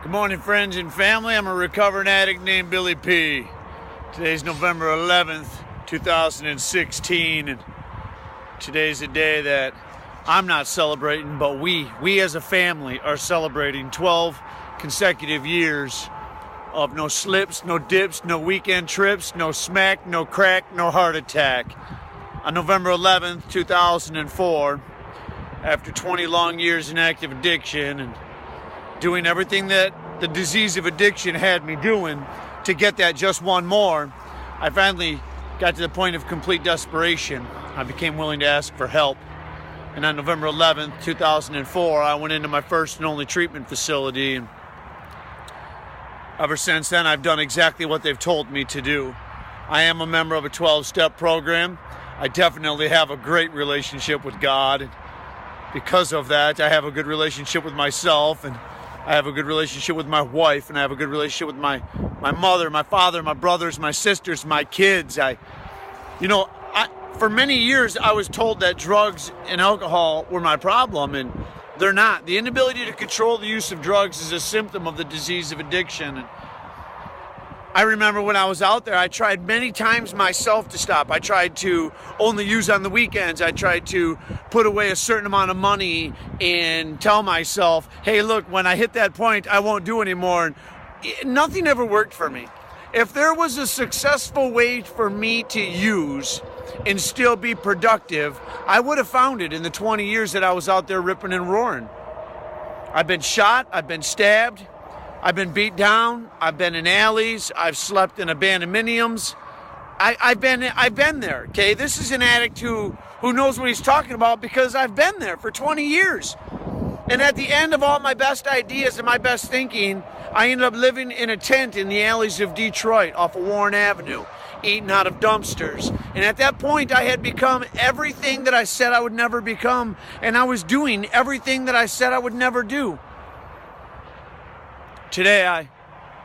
Good morning, friends and family. I'm a recovering addict named Billy P. Today's November 11th, 2016, and today's a day that I'm not celebrating, but we as a family are celebrating 12 consecutive years of no slips, no dips, no weekend trips, no smack, no crack, no heart attack. On November 11th, 2004, after 20 long years in active addiction and doing everything that the disease of addiction had me doing to get that just one more, I finally got to the point of complete desperation. I became willing to ask for help. And on November 11th, 2004, I went into my first and only treatment facility. And ever since then, I've done exactly what they've told me to do. I am a member of a 12-step program. I definitely have a great relationship with God. Because of that, I have a good relationship with myself, and I have a good relationship with my wife, and I have a good relationship with my mother, my father, my brothers, my sisters, my kids. For many years, I was told that drugs and alcohol were my problem, and they're not. The inability to control the use of drugs is a symptom of the disease of addiction. And I remember when I was out there, I tried many times myself to stop. I tried to only use on the weekends. I tried to put away a certain amount of money and tell myself, hey, look, when I hit that point, I won't do anymore. And nothing ever worked for me. If there was a successful way for me to use and still be productive, I would have found it in the 20 years that I was out there ripping and roaring. I've been shot. I've been stabbed. I've been beat down. I've been in alleys. I've slept in abandonmeniums. I've been there. Okay, this is an addict who knows what he's talking about because I've been there for 20 years. And at the end of all my best ideas and my best thinking, I ended up living in a tent in the alleys of Detroit off of Warren Avenue, eating out of dumpsters. And at that point, I had become everything that I said I would never become, and I was doing everything that I said I would never do. Today I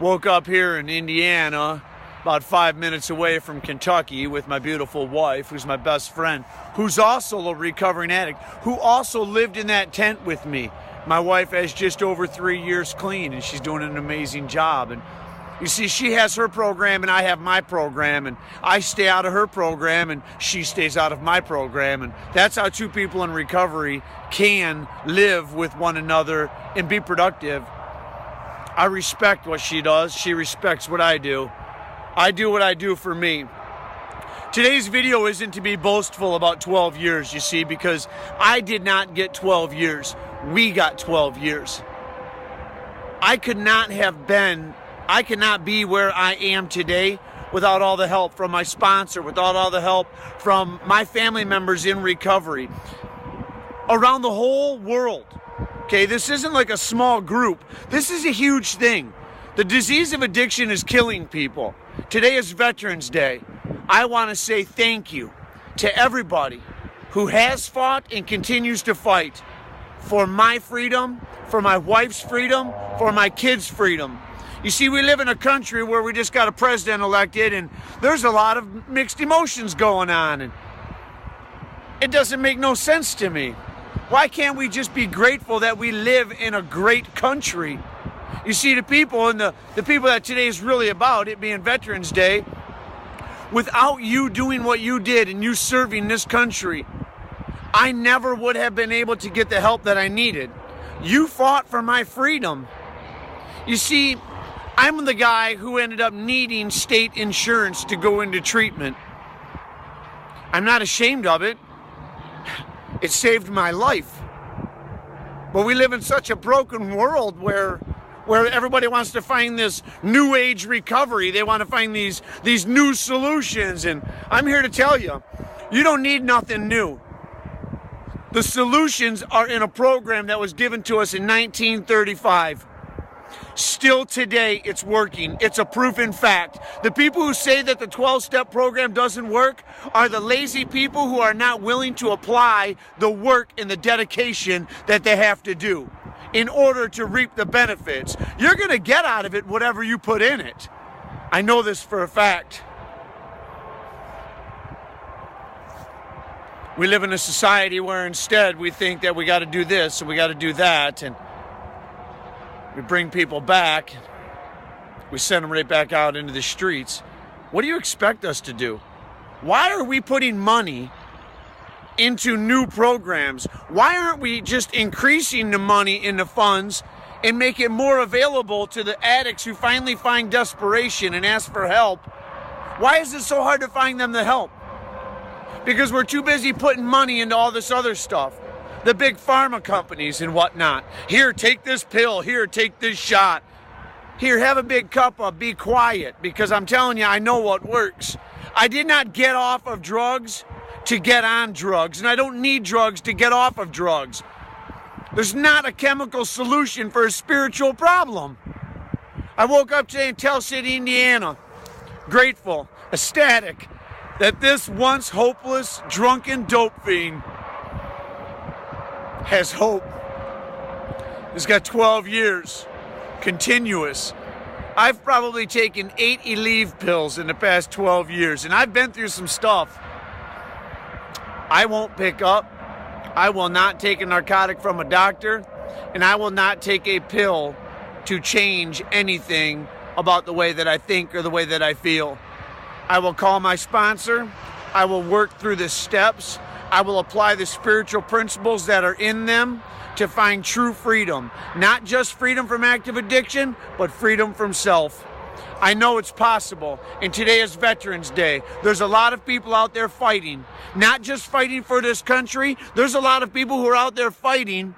woke up here in Indiana, about 5 minutes away from Kentucky, with my beautiful wife, who's my best friend, who's also a recovering addict, who also lived in that tent with me. My wife has just over 3 years clean, and she's doing an amazing job. And you see, she has her program, and I have my program, and I stay out of her program, and she stays out of my program. And that's how two people in recovery can live with one another and be productive. I respect what she does. She respects what I do. I do what I do for me. Today's video isn't to be boastful about 12 years, you see, because I did not get 12 years. We got 12 years. I could not be where I am today without all the help from my sponsor, without all the help from my family members in recovery around the whole world. Okay, this isn't like a small group. This is a huge thing. The disease of addiction is killing people. Today is Veterans Day. I want to say thank you to everybody who has fought and continues to fight for my freedom, for my wife's freedom, for my kids' freedom. You see, we live in a country where we just got a president elected, and there's a lot of mixed emotions going on, and it doesn't make no sense to me. Why can't we just be grateful that we live in a great country? You see, the people and the people that today is really about, it being Veterans Day, without you doing what you did and you serving this country, I never would have been able to get the help that I needed. You fought for my freedom. You see, I'm the guy who ended up needing state insurance to go into treatment. I'm not ashamed of it. It saved my life. But we live in such a broken world where everybody wants to find this new age recovery. They want to find these new solutions. And I'm here to tell you, you don't need nothing new. The solutions are in a program that was given to us in 1935. Still today, it's working. It's a proven fact. The people who say that the 12-step program doesn't work are the lazy people who are not willing to apply the work and the dedication that they have to do in order to reap the benefits. You're going to get out of it whatever you put in it. I know this for a fact. We live in a society where instead we think that we got to do this and we got to do that, and We bring people back. We send them right back out into the streets. What do you expect us to do? Why are we putting money into new programs? Why aren't we just increasing the money in the funds and make it more available to the addicts who finally find desperation and ask for help? Why is it so hard to find them the help? Because we're too busy putting money into all this other stuff. The big pharma companies and whatnot. Here, take this pill. Here, take this shot. Here, have a big cup of, be quiet, because I'm telling you, I know what works. I did not get off of drugs to get on drugs, and I don't need drugs to get off of drugs. There's not a chemical solution for a spiritual problem. I woke up today in Tell City, Indiana, grateful, ecstatic, that this once hopeless, drunken dope fiend has hope. He's got 12 years, continuous. I've probably taken 8 Aleve pills in the past 12 years, and I've been through some stuff. I won't pick up. I will not take a narcotic from a doctor, and I will not take a pill to change anything about the way that I think or the way that I feel. I will call my sponsor. I will work through the steps. I will apply the spiritual principles that are in them to find true freedom. Not just freedom from active addiction, but freedom from self. I know it's possible. And today is Veterans Day. There's a lot of people out there fighting. Not just fighting for this country. There's a lot of people who are out there fighting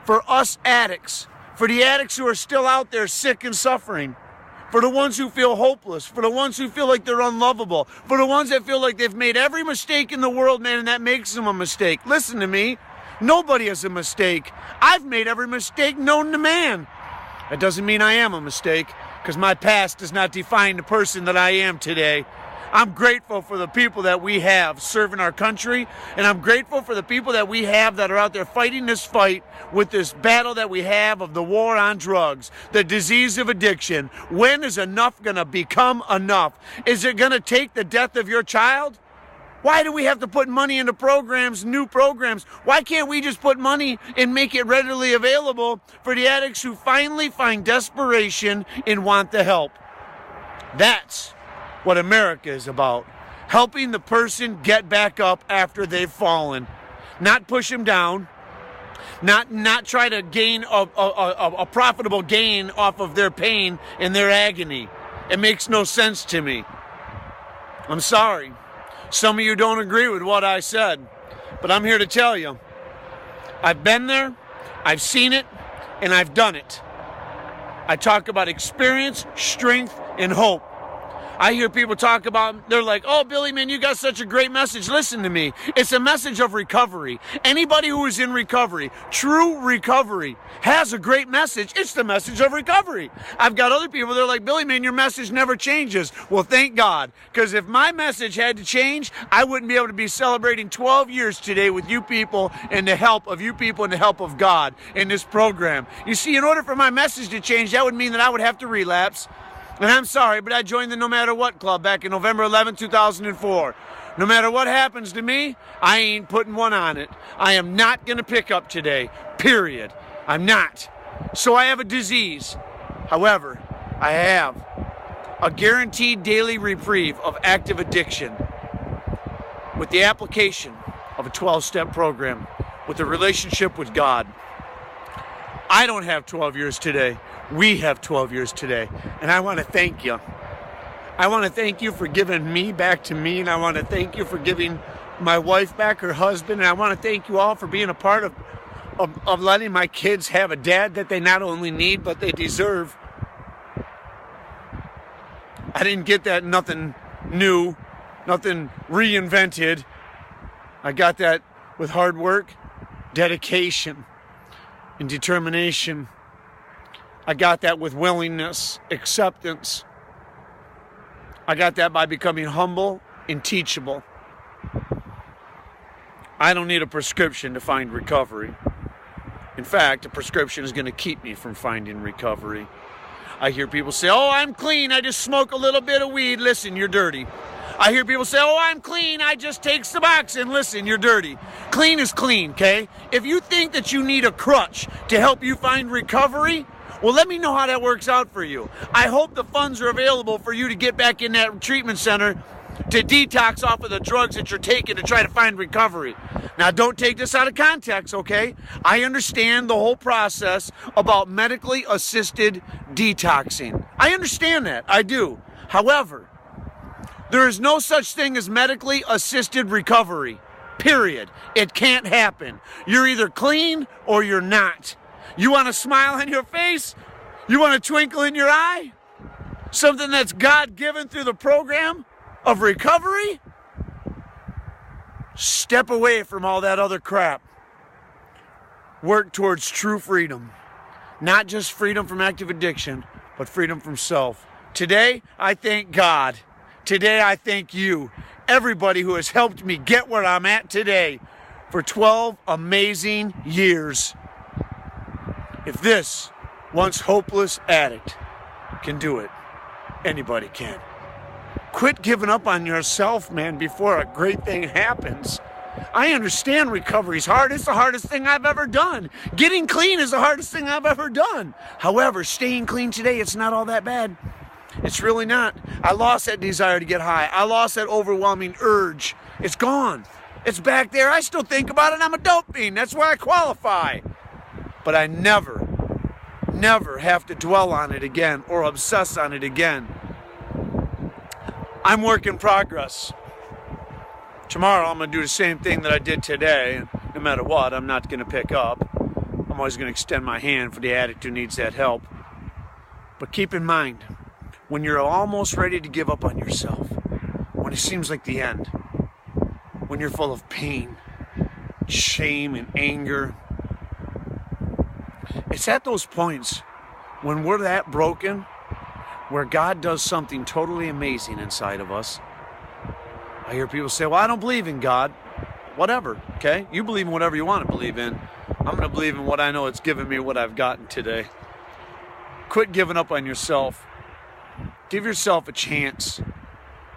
for us addicts. For the addicts who are still out there sick and suffering. For the ones who feel hopeless. For the ones who feel like they're unlovable. For the ones that feel like they've made every mistake in the world, man, and that makes them a mistake. Listen to me. Nobody is a mistake. I've made every mistake known to man. That doesn't mean I am a mistake, because my past does not define the person that I am today. I'm grateful for the people that we have serving our country, and I'm grateful for the people that we have that are out there fighting this fight with this battle that we have of the war on drugs, the disease of addiction. When is enough going to become enough? Is it going to take the death of your child? Why do we have to put money into programs, new programs? Why can't we just put money and make it readily available for the addicts who finally find desperation and want the help? That's what America is about. Helping the person get back up after they've fallen. Not push them down. Not try to gain a profitable gain off of their pain and their agony. It makes no sense to me. I'm sorry. Some of you don't agree with what I said, but I'm here to tell you, I've been there, I've seen it, and I've done it. I talk about experience, strength, and hope. I hear people talk about, they're like, oh, Billy, man, you got such a great message. Listen to me. It's a message of recovery. Anybody who is in recovery, true recovery, has a great message. It's the message of recovery. I've got other people, they're like, Billy, man, your message never changes. Well, thank God, because if my message had to change, I wouldn't be able to be celebrating 12 years today with you people and the help of you people and the help of God in this program. You see, in order for my message to change, that would mean that I would have to relapse. And I'm sorry, but I joined the No Matter What Club back in November 11, 2004. No matter what happens to me, I ain't putting one on it. I am not going to pick up today, period. I'm not. So I have a disease. However, I have a guaranteed daily reprieve of active addiction with the application of a 12-step program with a relationship with God. I don't have 12 years today. We have 12 years today, and I want to thank you. I want to thank you for giving me back to me, and I want to thank you for giving my wife back her husband, and I want to thank you all for being a part of letting my kids have a dad that they not only need, but they deserve. I didn't get that nothing new, nothing reinvented. I got that with hard work, dedication, and determination. I got that with willingness, acceptance. I got that by becoming humble and teachable. I don't need a prescription to find recovery. In fact, a prescription is going to keep me from finding recovery. I hear people say, oh, I'm clean, I just smoke a little bit of weed. Listen, you're dirty. I hear people say, oh, I'm clean, I just take Suboxone. Listen, you're dirty. Clean is clean, okay? If you think that you need a crutch to help you find recovery, Well, let me know how that works out for you. I hope the funds are available for you to get back in that treatment center to detox off of the drugs that you're taking to try to find recovery. Now, don't take this out of context, okay? I understand the whole process about medically assisted detoxing. I understand that. I do. However, there is no such thing as medically assisted recovery. Period. It can't happen. You're either clean or you're not. You want a smile on your face? You want a twinkle in your eye? Something that's God-given through the program of recovery? Step away from all that other crap. Work towards true freedom. Not just freedom from active addiction, but freedom from self. Today, I thank God. Today, I thank you. Everybody who has helped me get where I'm at today for 12 amazing years. If this once hopeless addict can do it, anybody can. Quit giving up on yourself, man, before a great thing happens. I understand recovery's hard. It's the hardest thing I've ever done. Getting clean is the hardest thing I've ever done. However, staying clean today, it's not all that bad. It's really not. I lost that desire to get high. I lost that overwhelming urge. It's gone. It's back there. I still think about it. I'm a dope fiend. That's why I qualify. But I never have to dwell on it again or obsess on it again. I'm work in progress. Tomorrow I'm going to do the same thing that I did today. No matter what, I'm not going to pick up. I'm always going to extend my hand for the addict who needs that help. But keep in mind, when you're almost ready to give up on yourself, when it seems like the end, when you're full of pain, shame, and anger, it's at those points when we're that broken where God does something totally amazing inside of us. I hear people say, well, I don't believe in God. Whatever, okay? You believe in whatever you want to believe in. I'm going to believe in what I know it's given me, what I've gotten today. Quit giving up on yourself. Give yourself a chance.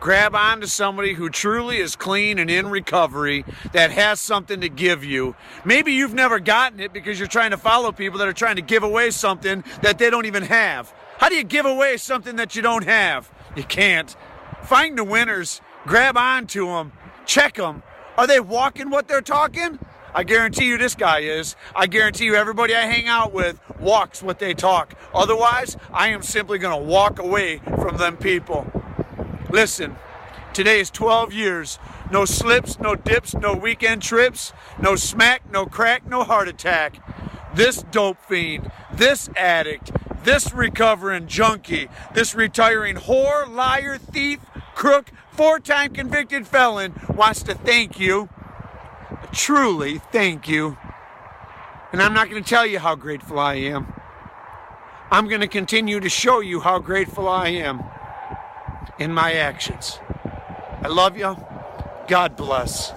Grab on to somebody who truly is clean and in recovery, that has something to give you. Maybe you've never gotten it because you're trying to follow people that are trying to give away something that they don't even have. How do you give away something that you don't have? You can't. Find the winners. Grab on to them. Check them. Are they walking what they're talking? I guarantee you this guy is. I guarantee you everybody I hang out with walks what they talk. Otherwise, I am simply going to walk away from them people. Listen, today is 12 years. No slips, no dips, no weekend trips, no smack, no crack, no heart attack. This dope fiend, this addict, this recovering junkie, this retiring whore, liar, thief, crook, 4-time convicted felon wants to thank you. Truly thank you. And I'm not going to tell you how grateful I am. I'm going to continue to show you how grateful I am in my actions. I love you. God bless.